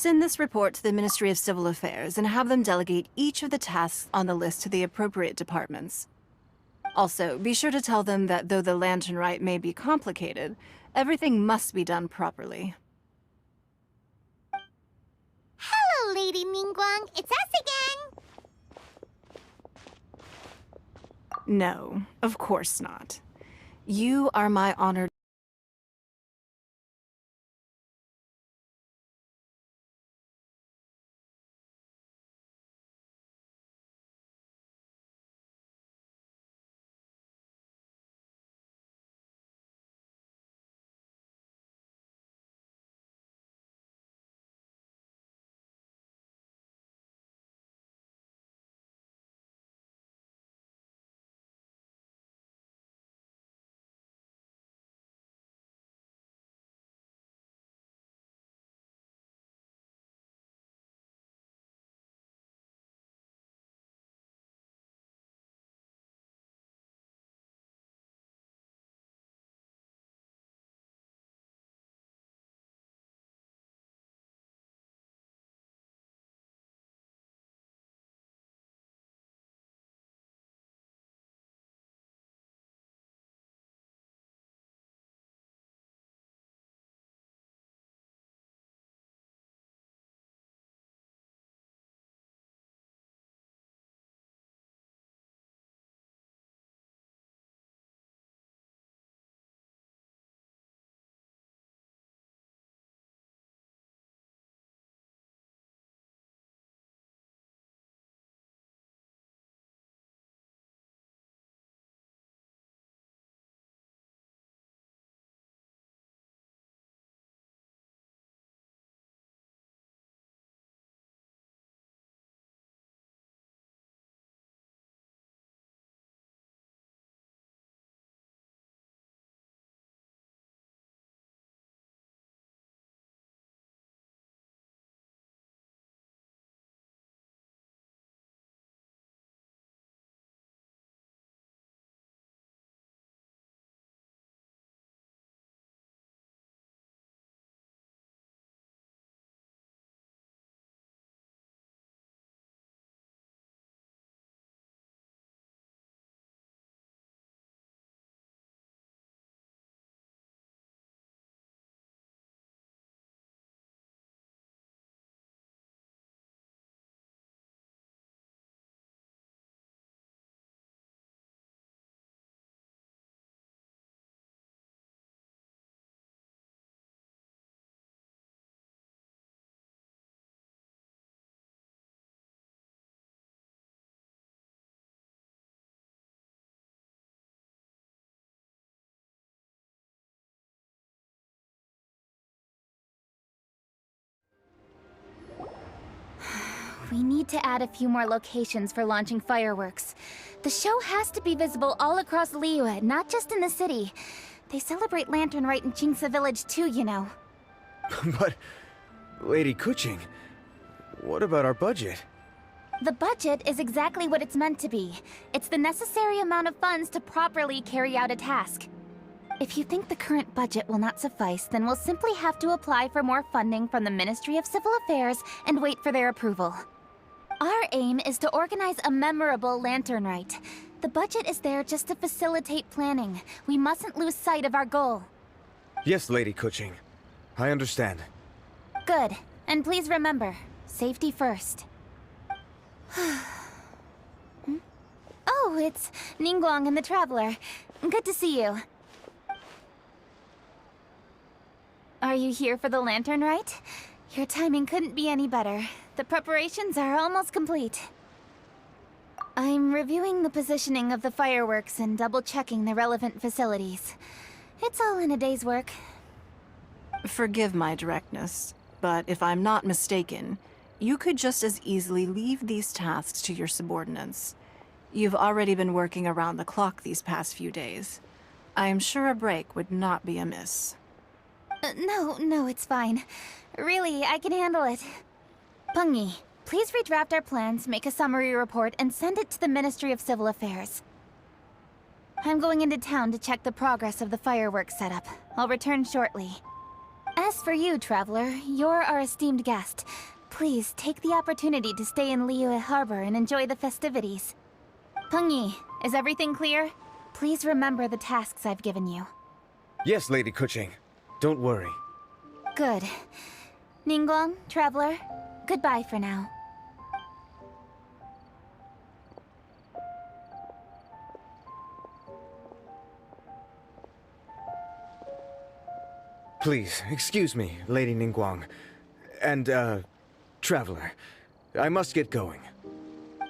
Send this report to the Ministry of Civil Affairs and have them delegate each of the tasks on the list to the appropriate departments. Also, be sure to tell them that though the lantern rite may be complicated, everything must be done properly. Hello, Lady Ningguang. It's us again. No, of course not. You are my honored... We need to add a few more locations for launching fireworks. The show has to be visible all across Liyue, not just in the city. They celebrate Lantern Rite in Jingsa Village too, you know. But, Lady Kuching, what about our budget? The budget is exactly what it's meant to be. It's the necessary amount of funds to properly carry out a task. If you think the current budget will not suffice, then we'll simply have to apply for more funding from the Ministry of Civil Affairs and wait for their approval. Our aim is to organize a memorable Lantern Rite. The budget is there just to facilitate planning. We mustn't lose sight of our goal. Yes, Lady Kuching. I understand. Good. And please remember, safety first. Oh, it's Ningguang and the Traveler. Good to see you. Are you here for the Lantern Rite? Your timing couldn't be any better. The preparations are almost complete. I'm reviewing the positioning of the fireworks and double-checking the relevant facilities. It's all in a day's work. Forgive my directness, but if I'm not mistaken, you could just as easily leave these tasks to your subordinates. You've already been working around the clock these past few days. I am sure a break would not be amiss. No, it's fine. Really, I can handle it. Pengyi, please redraft our plans, make a summary report, and send it to the Ministry of Civil Affairs. I'm going into town to check the progress of the fireworks setup. I'll return shortly. As for you, Traveler, you're our esteemed guest. Please take the opportunity to stay in Liyue Harbor and enjoy the festivities. Pengyi, is everything clear? Please remember the tasks I've given you. Yes, Lady Kuching. Don't worry. Good. Ningguang, Traveler, goodbye for now. Please, excuse me, Lady Ningguang. And, Traveler. I must get going.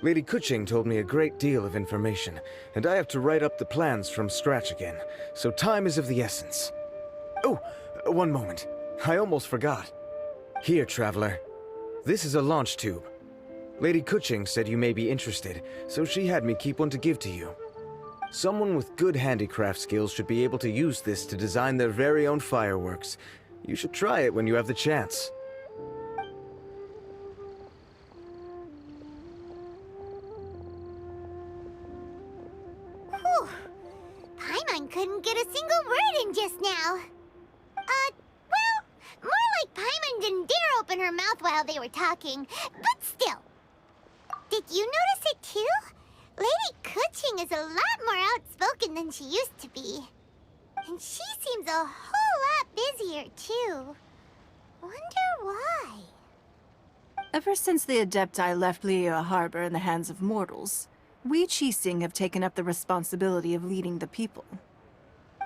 Lady Kuching told me a great deal of information, and I have to write up the plans from scratch again, so time is of the essence. Oh, one moment. I almost forgot. Here, Traveler. This is a launch tube. Lady Kuching said you may be interested, so she had me keep one to give to you. Someone with good handicraft skills should be able to use this to design their very own fireworks. You should try it when you have the chance. Whew. Paimon couldn't get a single word in just now. Well, more like Paimon didn't dare open her mouth while they were talking, but still. Did you notice it too? Lady Kuching is a lot more outspoken than she used to be. And she seems a whole lot busier too. Wonder why? Ever since the Adepti left Liyue Harbor in the hands of mortals, we Qixing have taken up the responsibility of leading the people.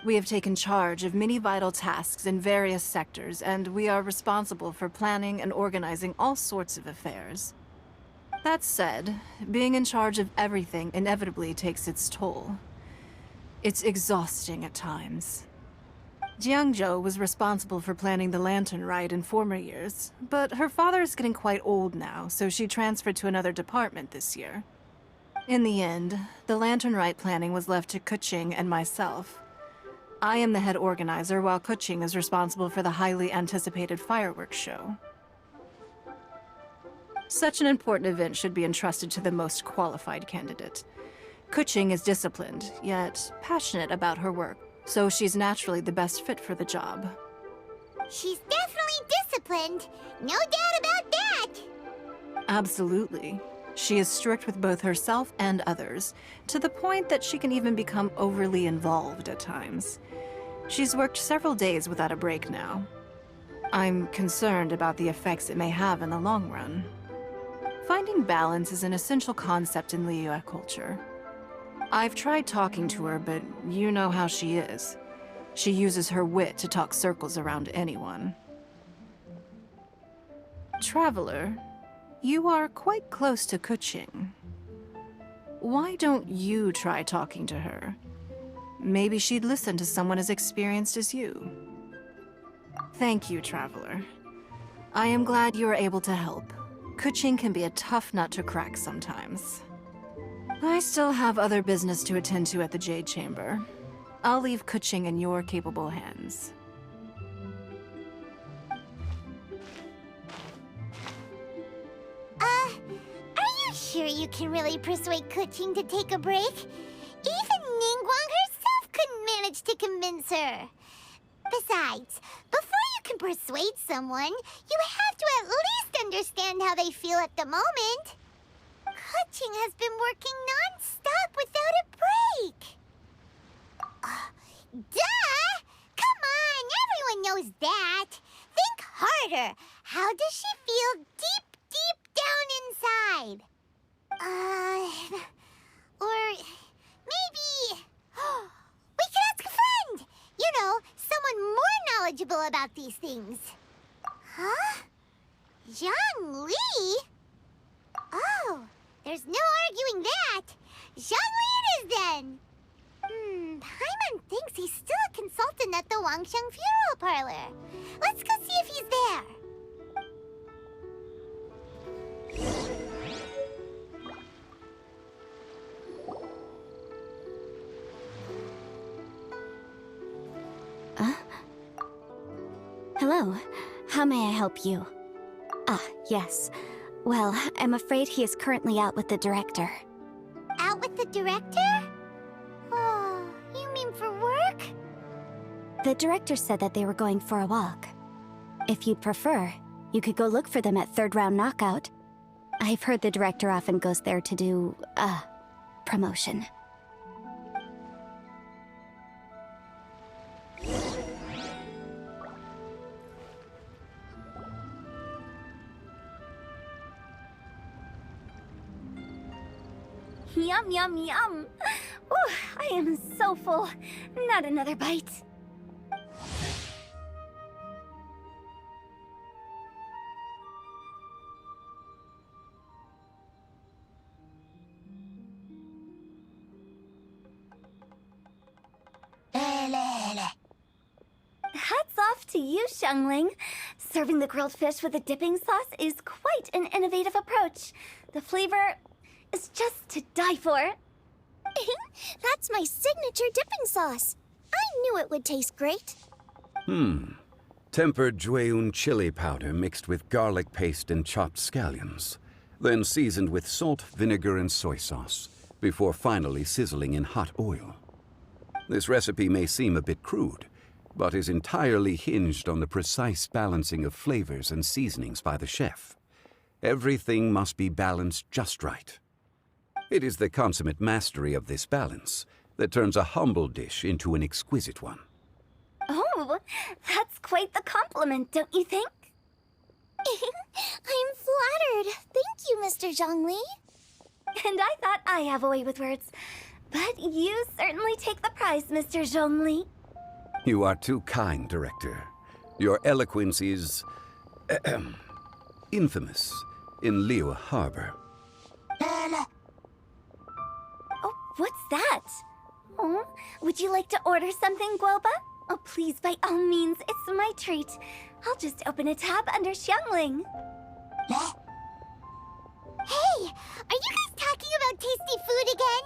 We have taken charge of many vital tasks in various sectors, and we are responsible for planning and organizing all sorts of affairs. That said, being in charge of everything inevitably takes its toll. It's exhausting at times. Jiangzhou was responsible for planning the Lantern Rite in former years, but her father is getting quite old now, so she transferred to another department this year. In the end, the Lantern Rite planning was left to Kuching and myself. I am the head organizer, while Kuching is responsible for the highly anticipated fireworks show. Such an important event should be entrusted to the most qualified candidate. Kuching is disciplined, yet passionate about her work, so she's naturally the best fit for the job. She's definitely disciplined. No doubt about that. Absolutely. She is strict with both herself and others, to the point that she can even become overly involved at times. She's worked several days without a break now. I'm concerned about the effects it may have in the long run. Finding balance is an essential concept in Liyue culture. I've tried talking to her, but you know how she is. She uses her wit to talk circles around anyone. Traveler, you are quite close to Kuching. Why don't you try talking to her? Maybe she'd listen to someone as experienced as you. Thank you, Traveler. I am glad you are able to help. Kuching can be a tough nut to crack sometimes. I still have other business to attend to at the Jade Chamber. I'll leave Kuching in your capable hands. Are you sure you can really persuade Kuching to take a break? Even Ningguang herself couldn't manage to convince her. Besides, before you can persuade someone, you have to at least understand how they feel at the moment. Kuching has been working non-stop without a break. Duh! Come on, everyone knows that. Think harder. How does she feel deep, deep down inside? Or maybe... we could ask a friend! You know, someone more knowledgeable about these things. Huh? Zhang Li? Oh, there's no arguing that. Zhang Li it is then. Paimon thinks he's still a consultant at the Wangsheng Funeral Parlor. Let's go see if he's there. Hello. How may I help you? Ah, yes. Well, I'm afraid he is currently out with the director. Out with the director? Oh, you mean for work? The director said that they were going for a walk. If you'd prefer, you could go look for them at Third Round Knockout. I've heard the director often goes there to do, promotion. Yum, yum, yum. Ooh, I am so full. Not another bite. Hats off to you, Xiangling. Serving the grilled fish with a dipping sauce is quite an innovative approach. The flavor is just to die for. That's my signature dipping sauce. I knew it would taste great. Tempered Jueyun chili powder mixed with garlic paste and chopped scallions, then seasoned with salt, vinegar, and soy sauce, before finally sizzling in hot oil. This recipe may seem a bit crude, but is entirely hinged on the precise balancing of flavors and seasonings by the chef. Everything must be balanced just right. It is the consummate mastery of this balance that turns a humble dish into an exquisite one. Oh, that's quite the compliment, don't you think? I'm flattered. Thank you, Mr. Zhongli. And I thought I have a way with words. But you certainly take the prize, Mr. Zhongli. You are too kind, Director. Your eloquence is infamous in Liyue Harbor. Oh, what's that? Oh, would you like to order something, Guoba? Oh, please, by all means, it's my treat. I'll just open a tab under Xiangling. Hey, are you guys talking about tasty food again?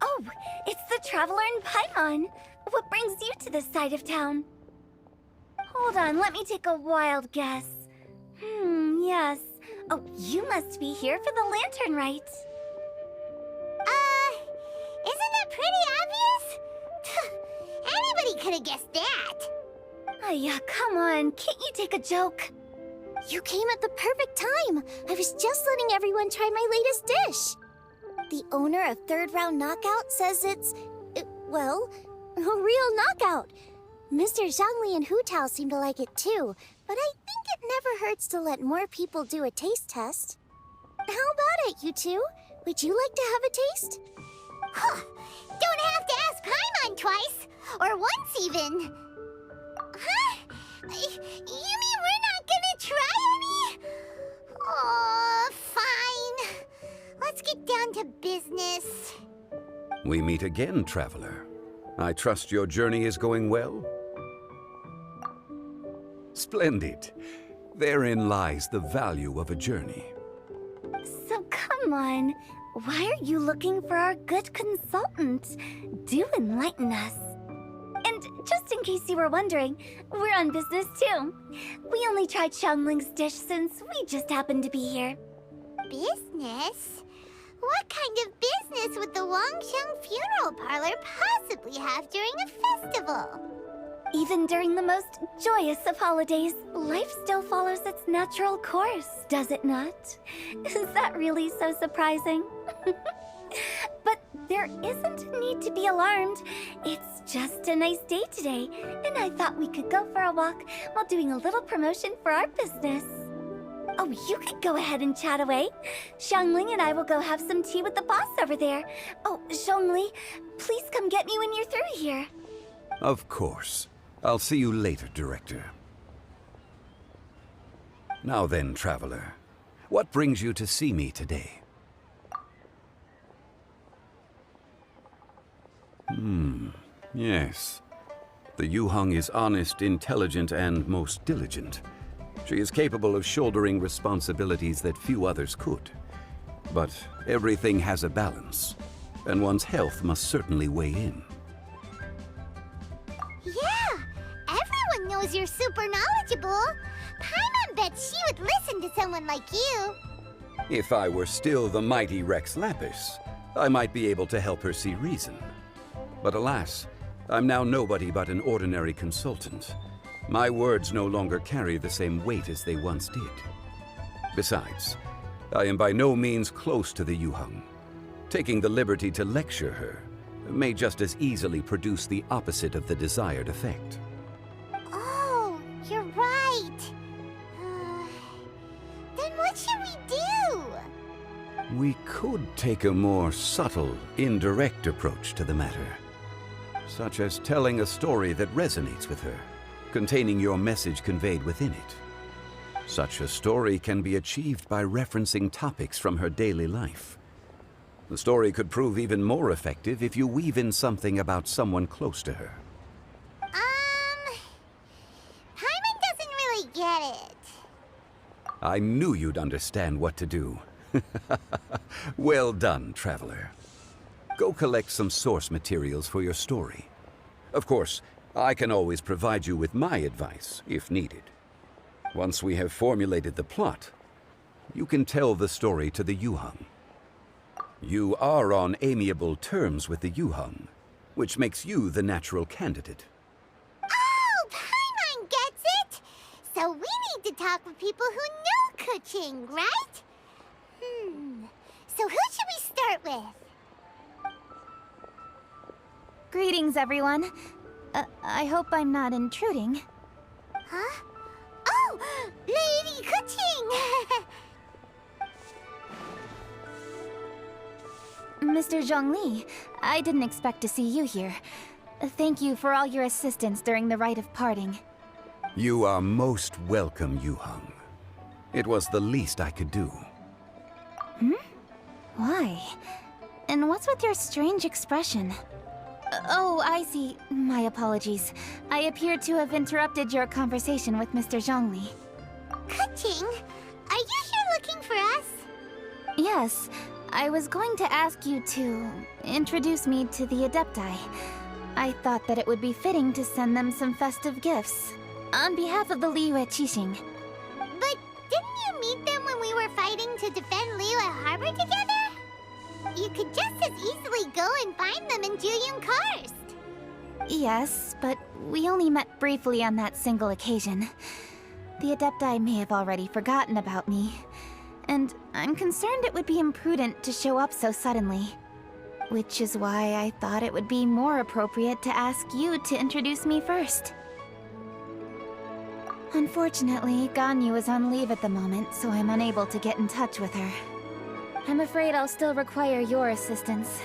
Oh, it's the Traveler in Paimon. What brings you to this side of town? Hold on, let me take a wild guess. Yes. Oh, you must be here for the lantern rite. Isn't that pretty obvious? Anybody could have guessed that. Yeah, come on, can't you take a joke? You came at the perfect time. I was just letting everyone try my latest dish. The owner of Third Round Knockout says it's, well, a real knockout. Mr. Zhongli and Hu Tao seem to like it too, but I think it never hurts to let more people do a taste test. How about it, you two? Would you like to have a taste? Huh. Don't have to ask Paimon twice, or once even. Huh? You mean we're not gonna try any? Oh, fine. Let's get down to business. We meet again, Traveler. I trust your journey is going well? Splendid. Therein lies the value of a journey. So come on, why are you looking for our good consultant? Do enlighten us. And just in case you were wondering, we're on business too. We only tried Xiangling's dish since we just happened to be here. Business? What kind of business would the Wangsheng Funeral Parlor possibly have during a festival? Even during the most joyous of holidays, life still follows its natural course, does it not? Is that really so surprising? But there isn't a need to be alarmed. It's just a nice day today, and I thought we could go for a walk while doing a little promotion for our business. Oh, you could go ahead and chat away. Xiangling and I will go have some tea with the boss over there. Oh, Zhongli, please come get me when you're through here. Of course. I'll see you later, Director. Now then, Traveler, what brings you to see me today? Yes. The Yuheng is honest, intelligent, and most diligent. She is capable of shouldering responsibilities that few others could. But everything has a balance, and one's health must certainly weigh in. Yeah, everyone knows you're super knowledgeable. Paimon bets she would listen to someone like you. If I were still the mighty Rex Lapis, I might be able to help her see reason. But alas, I'm now nobody but an ordinary consultant. My words no longer carry the same weight as they once did. Besides, I am by no means close to the Yuheng. Taking the liberty to lecture her may just as easily produce the opposite of the desired effect. Oh, you're right. Then what should we do? We could take a more subtle, indirect approach to the matter, such as telling a story that resonates with her, containing your message conveyed within it. Such a story can be achieved by referencing topics from her daily life. The story could prove even more effective if you weave in something about someone close to her. Paimon doesn't really get it. I knew you'd understand what to do. Well done, Traveler. Go collect some source materials for your story. Of course, I can always provide you with my advice, if needed. Once we have formulated the plot, you can tell the story to the Yuheng. You are on amiable terms with the Yuheng, which makes you the natural candidate. Oh, Paimon gets it! So we need to talk with people who know Kuching, right? So who should we start with? Greetings, everyone. I hope I'm not intruding. Huh? Oh, Lady Kuching! Mr. Zhongli, I didn't expect to see you here. Thank you for all your assistance during the rite of parting. You are most welcome, Yuheng. It was the least I could do. Why? And what's with your strange expression? Oh, I see. My apologies. I appear to have interrupted your conversation with Mr. Zhongli. Kuching, are you here looking for us? Yes, I was going to ask you to introduce me to the Adepti. I thought that it would be fitting to send them some festive gifts. On behalf of the Liyue Qixing. But didn't you meet them when we were fighting to defend Liyue Harbor together? You could just as easily go and find them in Juyun Karst. Yes, but we only met briefly on that single occasion. The Adepti may have already forgotten about me, and I'm concerned it would be imprudent to show up so suddenly. Which is why I thought it would be more appropriate to ask you to introduce me first. Unfortunately, Ganyu is on leave at the moment, so I'm unable to get in touch with her. I'm afraid I'll still require your assistance.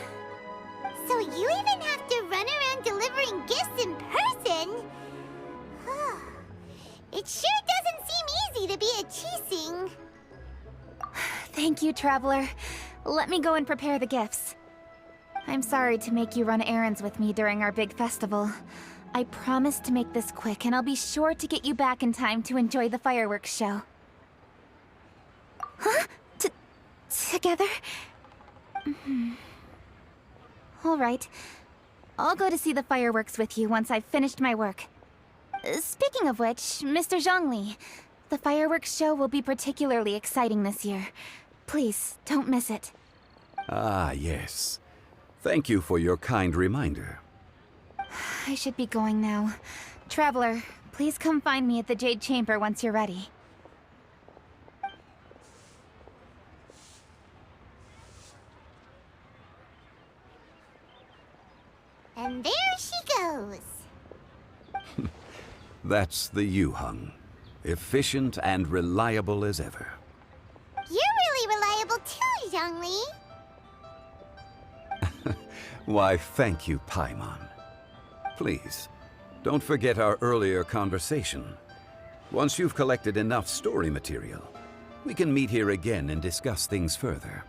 So you even have to run around delivering gifts in person? It sure doesn't seem easy to be a Qixing. Thank you, Traveler. Let me go and prepare the gifts. I'm sorry to make you run errands with me during our big festival. I promise to make this quick, and I'll be sure to get you back in time to enjoy the fireworks show. Huh? Together? All right. I'll go to see the fireworks with you once I've finished my work. Speaking of which, Mr. Zhongli, the fireworks show will be particularly exciting this year. Please, don't miss it. Ah, yes. Thank you for your kind reminder. I should be going now. Traveler, please come find me at the Jade Chamber once you're ready. And there she goes. That's the Yuheng. Efficient and reliable as ever. You're really reliable too, Zhongli. Why, thank you, Paimon. Please, don't forget our earlier conversation. Once you've collected enough story material, we can meet here again and discuss things further.